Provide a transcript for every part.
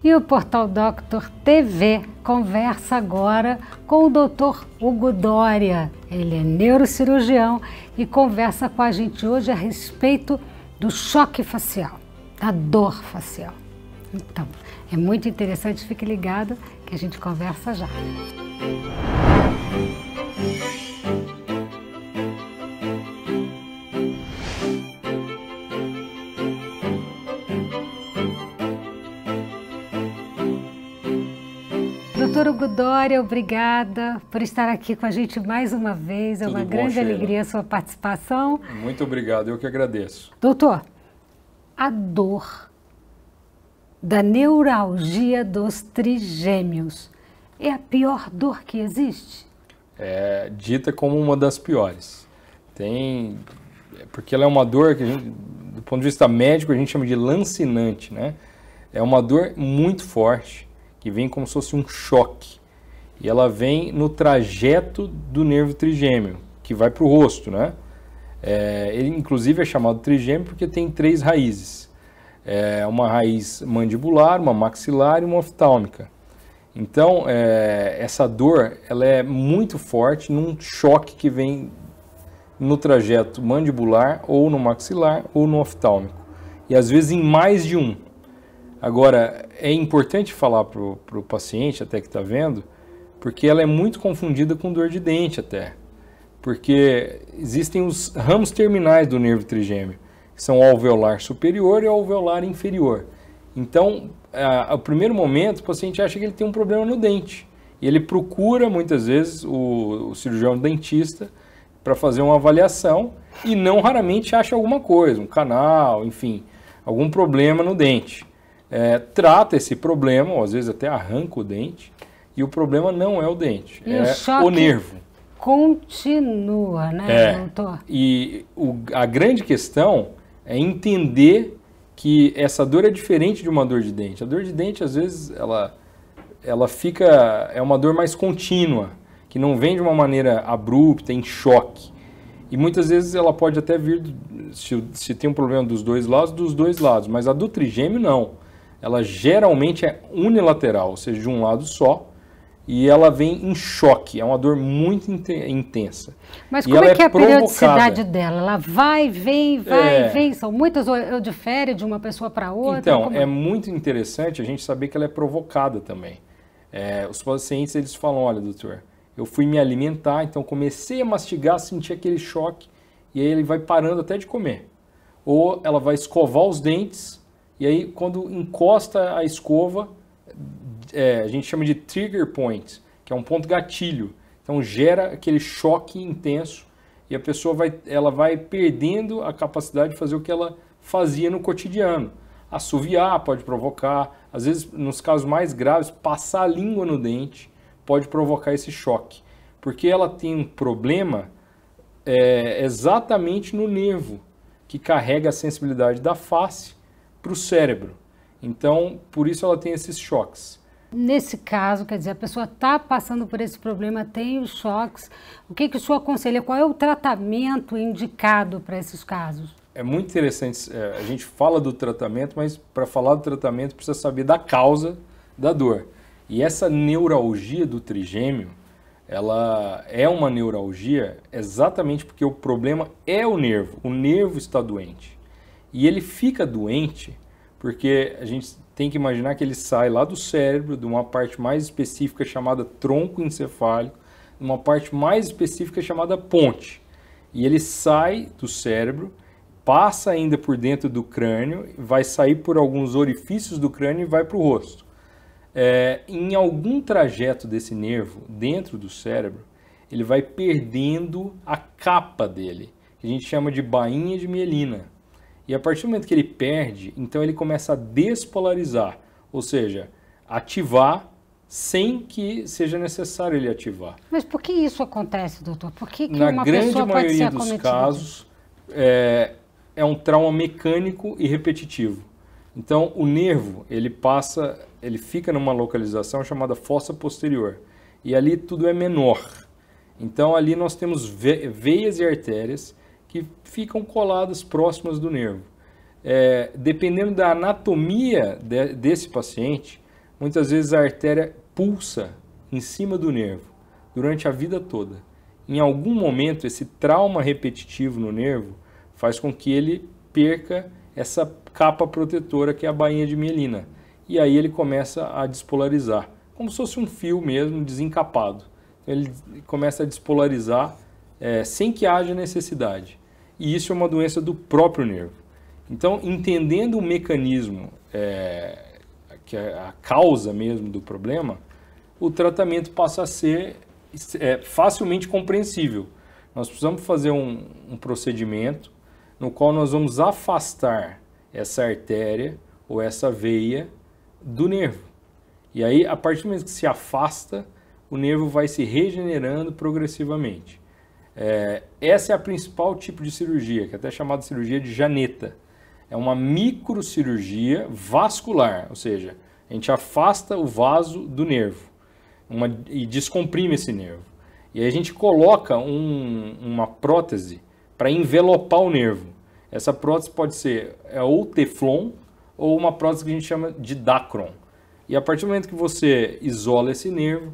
E o Portal Doctor TV conversa agora com o Dr. Hugo Doria. Ele é neurocirurgião e conversa com a gente hoje a respeito do choque facial, da dor facial. Então, é muito interessante, fique ligado que a gente conversa já. Doutor Hugo Doria, obrigada por estar aqui com a gente mais uma vez. É uma grande alegria a sua participação. Muito obrigado, eu que agradeço. Doutor, a dor da neuralgia dos trigêmeos é a pior dor que existe? É dita como uma das piores. Porque ela é uma dor que, do ponto de vista médico, a gente chama de lancinante, né? É uma dor muito forte, que vem como se fosse um choque. E ela vem no trajeto do nervo trigêmeo, que vai para o rosto, né? Ele, inclusive, é chamado trigêmeo porque tem 3 raízes. Uma raiz mandibular, uma maxilar e uma oftálmica. Então, essa dor ela é muito forte num choque que vem no trajeto mandibular, ou no maxilar, ou no oftálmico. E às vezes em mais de um. Agora, é importante falar para o paciente, até que está vendo, porque ela é muito confundida com dor de dente até. Porque existem os ramos terminais do nervo trigêmeo, que são o alveolar superior e o alveolar inferior. Então, ao primeiro momento, o paciente acha que ele tem um problema no dente. E ele procura, muitas vezes, o cirurgião dentista para fazer uma avaliação e não raramente acha alguma coisa, um canal, enfim, algum problema no dente. Trata esse problema, ou às vezes até arranca o dente, e o problema não é o dente, o nervo. Continua, né, doutor? E a grande questão é entender que essa dor é diferente de uma dor de dente. A dor de dente, às vezes, é uma dor mais contínua, que não vem de uma maneira abrupta, em choque. E muitas vezes ela pode até vir, se tem um problema dos dois lados, mas a do trigêmeo não. Ela geralmente é unilateral, ou seja, de um lado só, e ela vem em choque, é uma dor muito intensa. Mas como é que é a periodicidade dela? Ela vai, vem, vem, são muitas, ou difere de uma pessoa para outra? Então, é muito interessante a gente saber que ela é provocada também. Os pacientes, eles falam, olha, doutor, eu fui me alimentar, então comecei a mastigar, senti aquele choque, e aí ele vai parando até de comer. Ou ela vai escovar os dentes, e aí, quando encosta a escova, a gente chama de trigger point, que é um ponto gatilho. Então, gera aquele choque intenso e a pessoa vai perdendo a capacidade de fazer o que ela fazia no cotidiano. Assoviar pode provocar, às vezes, nos casos mais graves, passar a língua no dente pode provocar esse choque. Porque ela tem um problema exatamente no nervo, que carrega a sensibilidade da face para o cérebro. Então, por isso ela tem esses choques. Nesse caso, quer dizer, a pessoa está passando por esse problema, tem os choques. O que o senhor aconselha? Qual é o tratamento indicado para esses casos? É muito interessante, a gente fala do tratamento, mas para falar do tratamento precisa saber da causa da dor. E essa neuralgia do trigêmeo, ela é uma neuralgia exatamente porque o problema é o nervo está doente. E ele fica doente porque a gente tem que imaginar que ele sai lá do cérebro, de uma parte mais específica chamada tronco encefálico, de uma parte mais específica chamada ponte. E ele sai do cérebro, passa ainda por dentro do crânio, vai sair por alguns orifícios do crânio e vai para o rosto. Em algum trajeto desse nervo, dentro do cérebro, ele vai perdendo a capa dele, que a gente chama de bainha de mielina. E a partir do momento que ele perde, então ele começa a despolarizar, ou seja, ativar sem que seja necessário ele ativar. Mas por que isso acontece, doutor? Por que uma pessoa pode ser acometida? Na grande maioria dos casos, é um trauma mecânico e repetitivo. Então, o nervo, ele fica numa localização chamada fossa posterior. E ali tudo é menor. Então, ali nós temos veias e artérias que ficam coladas próximas do nervo. Dependendo da anatomia desse paciente, muitas vezes a artéria pulsa em cima do nervo durante a vida toda. Em algum momento, esse trauma repetitivo no nervo faz com que ele perca essa capa protetora que é a bainha de mielina. E aí ele começa a despolarizar, como se fosse um fio mesmo desencapado. Ele começa a despolarizar sem que haja necessidade. E isso é uma doença do próprio nervo. Então, entendendo o mecanismo, que é a causa mesmo do problema, o tratamento passa a ser facilmente compreensível. Nós precisamos fazer um procedimento no qual nós vamos afastar essa artéria ou essa veia do nervo. E aí, a partir do momento que se afasta, o nervo vai se regenerando progressivamente. Essa é a principal tipo de cirurgia, que é até chamada de cirurgia de janeta. É uma microcirurgia vascular, ou seja, a gente afasta o vaso do nervo e descomprime esse nervo. E aí a gente coloca uma prótese para envelopar o nervo. Essa prótese pode ser ou Teflon ou uma prótese que a gente chama de Dacron. E a partir do momento que você isola esse nervo,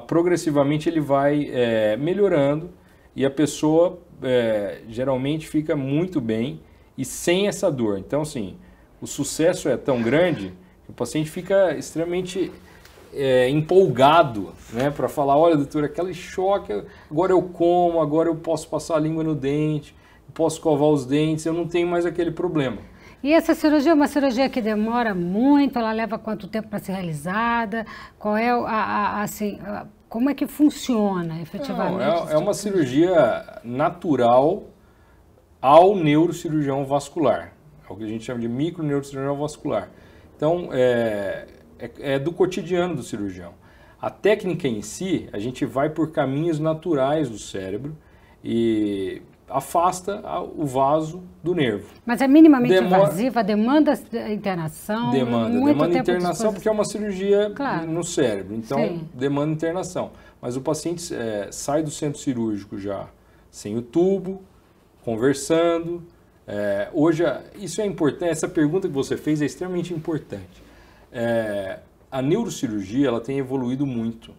progressivamente ele vai melhorando e a pessoa geralmente fica muito bem e sem essa dor. Então, assim, o sucesso é tão grande que o paciente fica extremamente empolgado, né, para falar, olha, doutor, aquele choque, agora eu como, agora eu posso passar a língua no dente, posso escovar os dentes, eu não tenho mais aquele problema. E essa cirurgia é uma cirurgia que demora muito, ela leva quanto tempo para ser realizada? Qual é como é que funciona efetivamente? Não, é uma cirurgia natural ao neurocirurgião vascular, é o que a gente chama de microneurocirurgião vascular. Então, é do cotidiano do cirurgião. A técnica em si, a gente vai por caminhos naturais do cérebro e afasta o vaso do nervo. Mas é minimamente invasiva, demanda internação? Demanda internação porque é uma cirurgia claro. No cérebro, então Sim. demanda internação. Mas o paciente sai do centro cirúrgico já sem o tubo, conversando. Hoje, isso é importante, essa pergunta que você fez é extremamente importante. A neurocirurgia ela tem evoluído muito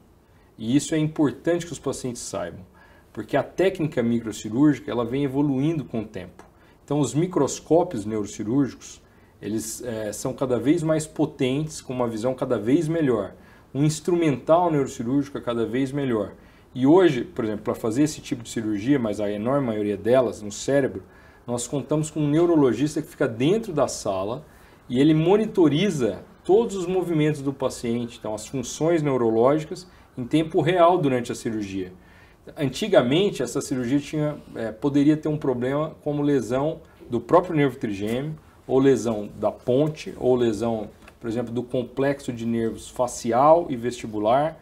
e isso é importante que os pacientes saibam. Porque a técnica microcirúrgica ela vem evoluindo com o tempo. Então, os microscópios neurocirúrgicos, eles são cada vez mais potentes, com uma visão cada vez melhor. Um instrumental neurocirúrgico é cada vez melhor. E hoje, por exemplo, para fazer esse tipo de cirurgia, mas a enorme maioria delas, no cérebro, nós contamos com um neurologista que fica dentro da sala e ele monitoriza todos os movimentos do paciente, então as funções neurológicas, em tempo real durante a cirurgia. Antigamente, essa cirurgia poderia ter um problema como lesão do próprio nervo trigêmeo, ou lesão da ponte, ou lesão, por exemplo, do complexo de nervos facial e vestibular.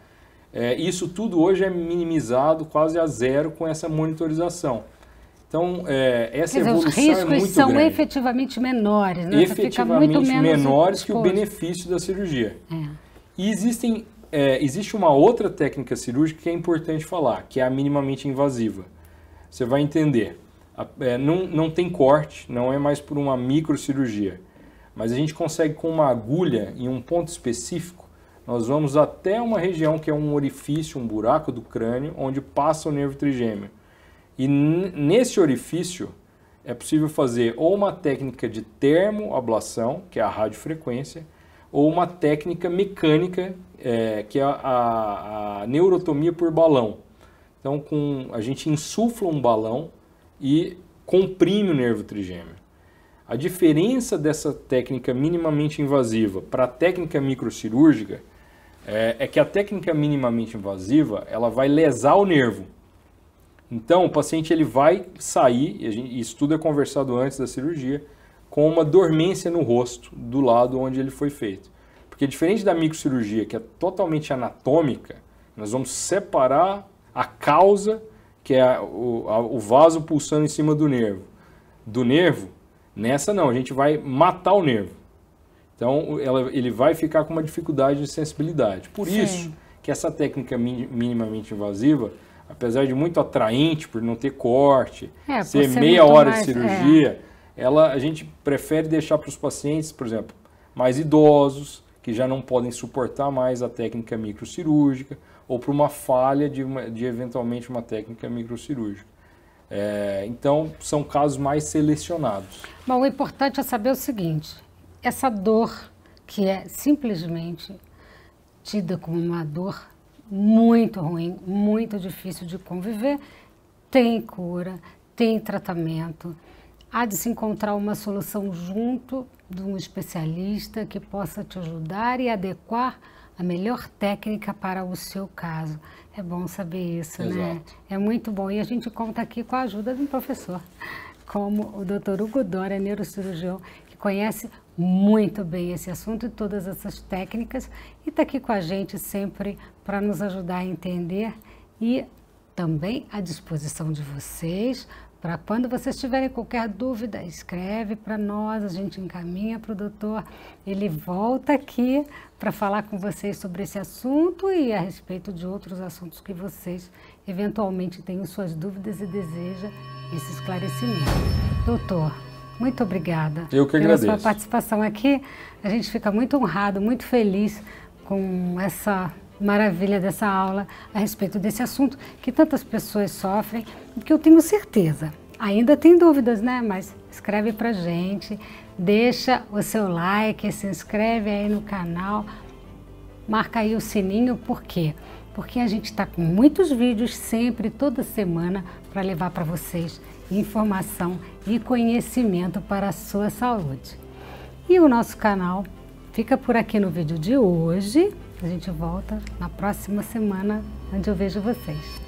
Isso tudo hoje é minimizado quase a zero com essa monitorização. Então, essa evolução é muito grande. Os riscos são efetivamente menores, né? Efetivamente muito menores que o benefício da cirurgia. E existe uma outra técnica cirúrgica que é importante falar, que é a minimamente invasiva. Você vai entender, não tem corte, não é mais por uma microcirurgia, mas a gente consegue com uma agulha em um ponto específico, nós vamos até uma região que é um orifício, um buraco do crânio, onde passa o nervo trigêmeo. E nesse orifício é possível fazer ou uma técnica de termoablação, que é a radiofrequência, ou uma técnica mecânica, que é a neurotomia por balão. Então, a gente insufla um balão e comprime o nervo trigêmeo. A diferença dessa técnica minimamente invasiva para a técnica microcirúrgica é que a técnica minimamente invasiva ela vai lesar o nervo. Então, o paciente ele vai sair, e isso tudo é conversado antes da cirurgia, com uma dormência no rosto, do lado onde ele foi feito. Porque diferente da microcirurgia, que é totalmente anatômica, nós vamos separar a causa, que é o vaso pulsando em cima do nervo. Nessa não, a gente vai matar o nervo. Então, ele vai ficar com uma dificuldade de sensibilidade. Por isso que essa técnica minimamente invasiva, apesar de muito atraente, por não ter corte, ser meia hora de cirurgia, a gente prefere deixar para os pacientes, por exemplo, mais idosos, que já não podem suportar mais a técnica microcirúrgica ou para uma falha de eventualmente uma técnica microcirúrgica. Então, são casos mais selecionados. Bom, o importante é saber o seguinte, essa dor que é simplesmente tida como uma dor muito ruim, muito difícil de conviver, tem cura, tem tratamento. Há de se encontrar uma solução junto de um especialista que possa te ajudar e adequar a melhor técnica para o seu caso. É bom saber isso, Exato. né? É muito bom. E a gente conta aqui com a ajuda de um professor, como o Dr. Hugo Doria, neurocirurgião, que conhece muito bem esse assunto e todas essas técnicas e está aqui com a gente sempre para nos ajudar a entender e também à disposição de vocês. Para quando vocês tiverem qualquer dúvida, escreve para nós, a gente encaminha para o doutor. Ele volta aqui para falar com vocês sobre esse assunto e a respeito de outros assuntos que vocês eventualmente tenham suas dúvidas e desejam esse esclarecimento. Doutor, muito obrigada Eu que agradeço. pela sua participação aqui. A gente fica muito honrado, muito feliz com essa maravilha dessa aula a respeito desse assunto que tantas pessoas sofrem e que eu tenho certeza, ainda tem dúvidas, né? Mas escreve pra gente, deixa o seu like, se inscreve aí no canal, marca aí o sininho, por quê? Porque a gente está com muitos vídeos sempre, toda semana, para levar para vocês informação e conhecimento para a sua saúde. E o nosso canal fica por aqui no vídeo de hoje. A gente volta na próxima semana, onde eu vejo vocês.